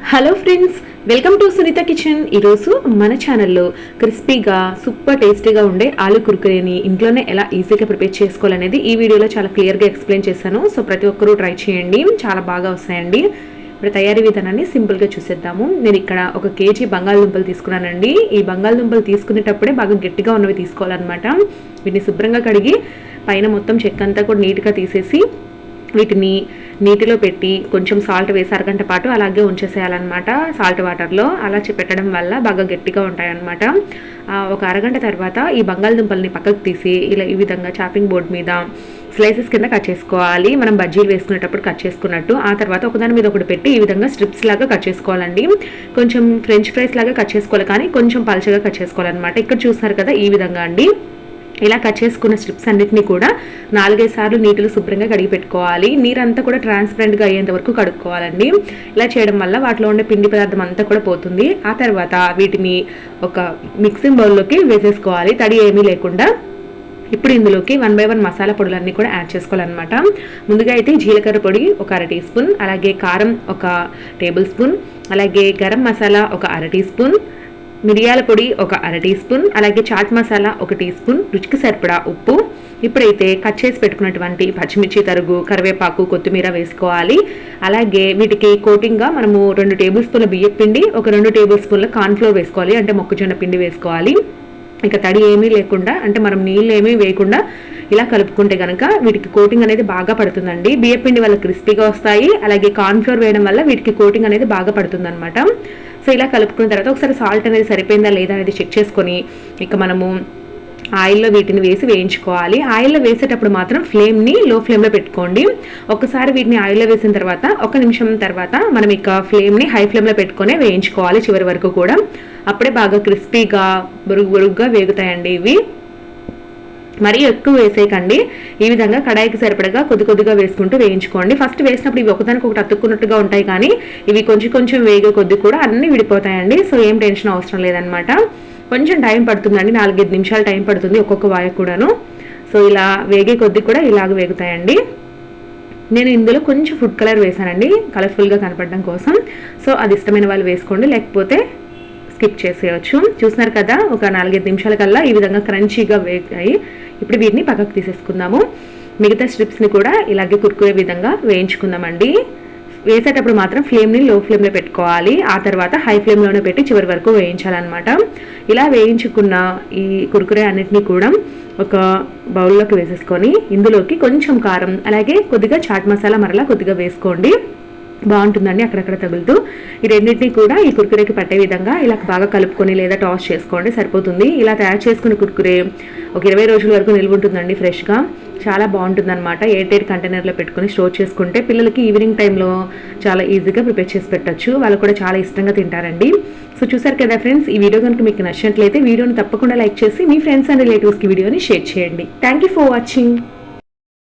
Hello friends, welcome to Sunitha kitchen. ఈరోజు మన ఛానల్లో క్రిస్పీగా సూపర్ టేస్టీగా ఉండే ఆలు కుర్కురేని ఇంట్లోనే ఎలా ఈజీగా ప్రిపేర్ చేసుకోవాలనేది ఈ వీడియోలో చాలా క్లియర్గా ఎక్స్ప్లెయిన్ చేశాను. సో ప్రతి ఒక్కరూ ట్రై చేయండి, చాలా బాగా వస్తాయండి. ఇప్పుడు తయారీ విధానాన్ని సింపుల్గా చూసేద్దాము. నేను ఇక్కడ 1 కేజీ బంగాళదుంపలు తీసుకున్నానండి. ఈ బంగాళదుంపలు తీసుకునేటప్పుడే బాగా గట్టిగా ఉన్నవి తీసుకోవాలన్నమాట. వీటిని శుభ్రంగా కడిగి పైన మొత్తం చెక్క అంతా కూడా నీట్గా తీసేసి వీటిని నీటిలో పెట్టి కొంచెం సాల్ట్ వేసి అరగంట పాటు అలాగే ఉంచేసేయాలన్నమాట. సాల్ట్ వాటర్లో అలా పెట్టడం వల్ల బాగా గట్టిగా ఉంటాయన్నమాట. ఒక అరగంట తర్వాత ఈ బంగాళదుంపల్ని పక్కకు తీసి ఇలా ఈ విధంగా చాపింగ్ బోర్డ్ మీద స్లైసెస్ కింద కట్ చేసుకోవాలి. మనం బజ్జీలు వేసుకునేటప్పుడు కట్ చేసుకున్నట్టు. ఆ తర్వాత ఒకదాని మీద ఒకటి పెట్టి ఈ విధంగా స్ట్రిప్స్ లాగా కట్ చేసుకోవాలండి. కొంచెం ఫ్రెంచ్ ఫ్రైస్ లాగా కట్ చేసుకోవాలి, కానీ కొంచెం పల్చగా కట్ చేసుకోవాలన్నమాట. ఇక్కడ చూస్తున్నారు కదా, ఈ విధంగా అండి. ఇలా కట్ చేసుకున్న స్ట్రిప్స్ అన్నిటిని కూడా 4-5 సార్లు నీటిలో శుభ్రంగా కడిగి పెట్టుకోవాలి. నీరంతా కూడా ట్రాన్స్పరెంట్గా అయ్యేంత వరకు కడుక్కోవాలండి. ఇలా చేయడం వల్ల వాటిలో ఉండే పిండి పదార్థం అంతా కూడా పోతుంది. ఆ తర్వాత వీటిని ఒక మిక్సింగ్ బౌల్లోకి వేసేసుకోవాలి, తడి ఏమీ లేకుండా. ఇప్పుడు ఇందులోకి 1 by 1 మసాలా పొడులన్నీ కూడా యాడ్ చేసుకోవాలన్నమాట. ముందుగా అయితే జీలకర్ర పొడి 1 అర టీ స్పూన్, అలాగే కారం 1 టేబుల్ స్పూన్, అలాగే గరం మసాలా 1 అర టీ స్పూన్, మిరియాల పొడి 1 అర టీ స్పూన్, అలాగే చాట్ మసాలా 1 టీ స్పూన్, రుచికి సరిపడా ఉప్పు. ఇప్పుడైతే కట్ చేసి పెట్టుకున్నటువంటి పచ్చిమిర్చి తరుగు, కరివేపాకు, కొత్తిమీర వేసుకోవాలి. అలాగే వీటికి కోటింగ్గా మనము 2 టేబుల్ స్పూన్ల బియ్యం పిండి, 2 టేబుల్ స్పూన్ల కార్న్ఫ్లోర్ వేసుకోవాలి, అంటే మొక్కజొన్న పిండి వేసుకోవాలి. ఇక తడి ఏమీ లేకుండా, అంటే మనం నీళ్ళు ఏమీ వేయకుండా ఇలా కలుపుకుంటే కనుక వీటికి కోటింగ్ అనేది బాగా పడుతుందండి. బియ్యం పిండి వల్ల క్రిస్పీగా వస్తాయి, అలాగే కార్న్ఫ్లోర్ వేయడం వల్ల వీటికి కోటింగ్ అనేది బాగా పడుతుంది అనమాట. సో ఇలా కలుపుకున్న తర్వాత ఒకసారి సాల్ట్ అనేది సరిపోయిందా లేదా అనేది చెక్ చేసుకొని ఇక మనము ఆయిల్లో వీటిని వేసి వేయించుకోవాలి. ఆయిల్లో వేసేటప్పుడు మాత్రం ఫ్లేమ్ని లో ఫ్లేమ్లో పెట్టుకోండి. ఒకసారి వీటిని ఆయిల్లో వేసిన తర్వాత 1 నిమిషం తర్వాత మనం ఇక ఫ్లేమ్ని హై ఫ్లేమ్లో పెట్టుకొని వేయించుకోవాలి చివరి వరకు కూడా. అప్పుడే బాగా క్రిస్పీగా బొరుగుగా వేగుతాయండి ఇవి. మరీ ఎక్కువ వేసేయకండి. ఈ విధంగా కడాయికి సరిపడగా కొద్దిగా వేసుకుంటూ వేయించుకోండి. ఫస్ట్ వేసినప్పుడు ఇవి ఒకదానికొకటి అతుక్కున్నట్టుగా ఉంటాయి, కానీ ఇవి కొంచెం వేగే కొద్ది కూడా అన్నీ విడిపోతాయండి. సో ఏం టెన్షన్ అవసరం లేదనమాట. కొంచెం టైం పడుతుందండి, 4-5 నిమిషాలు టైం పడుతుంది ఒక్కొక్క వాయ కూడాను. సో ఇలా వేగే కొద్ది కూడా ఇలాగ వేగుతాయండి. నేను ఇందులో కొంచెం ఫుడ్ కలర్ వేసానండి, కలర్ఫుల్గా కనపడడం కోసం. సో అది ఇష్టమైన వాళ్ళు వేసుకోండి, లేకపోతే స్కిప్ చేసేయచ్చు. చూస్తున్నారు కదా, ఒక 4-5 నిమిషాల కల్లా ఈ విధంగా క్రంచీగా వేగాయి. ఇప్పుడు వీటిని పక్కకు తీసేసుకుందాము. మిగతా స్ట్రిప్స్ని కూడా ఇలాగే కుర్కురే విధంగా వేయించుకుందామండి. వేసేటప్పుడు మాత్రం ఫ్లేమ్ని లో ఫ్లేమ్లో పెట్టుకోవాలి. ఆ తర్వాత హై ఫ్లేమ్లోనే పెట్టి చివరి వరకు వేయించాలన్నమాట. ఇలా వేయించుకున్న ఈ కుర్కురే అన్నిటినీ కూడా ఒక బౌల్లోకి వేసేసుకొని ఇందులోకి కొంచెం కారం, అలాగే కొద్దిగా చాట్ మసాలా మరలా కొద్దిగా వేసుకోండి. బాగుంటుందండి అక్కడక్కడ తగులుతూ. ఈ రెండింటినీ కూడా ఈ కుర్కురేకి పట్టే విధంగా ఇలా బాగా కలుపుకొని లేదా టాస్ చేసుకోండి, సరిపోతుంది. ఇలా తయారు చేసుకున్న కుర్కురే ఒక 20 రోజుల వరకు నిల్వ ఉంటుందండి ఫ్రెష్గా. చాలా బాగుంటుంది అనమాట. ఎయిర్ కంటైనర్లో పెట్టుకొని స్టోర్ చేసుకుంటే పిల్లలకి ఈవినింగ్ టైంలో చాలా ఈజీగా ప్రిపేర్ చేసి పెట్టచ్చు. వాళ్ళు కూడా చాలా ఇష్టంగా తింటారండి. సో చూసారు కదా ఫ్రెండ్స్, ఈ వీడియో కనుక మీకు నచ్చినట్లయితే వీడియోని తప్పకుండా లైక్ చేసి మీ ఫ్రెండ్స్ అండ్ రిలేటివ్స్కి వీడియోని షేర్ చేయండి. Thank you for watching.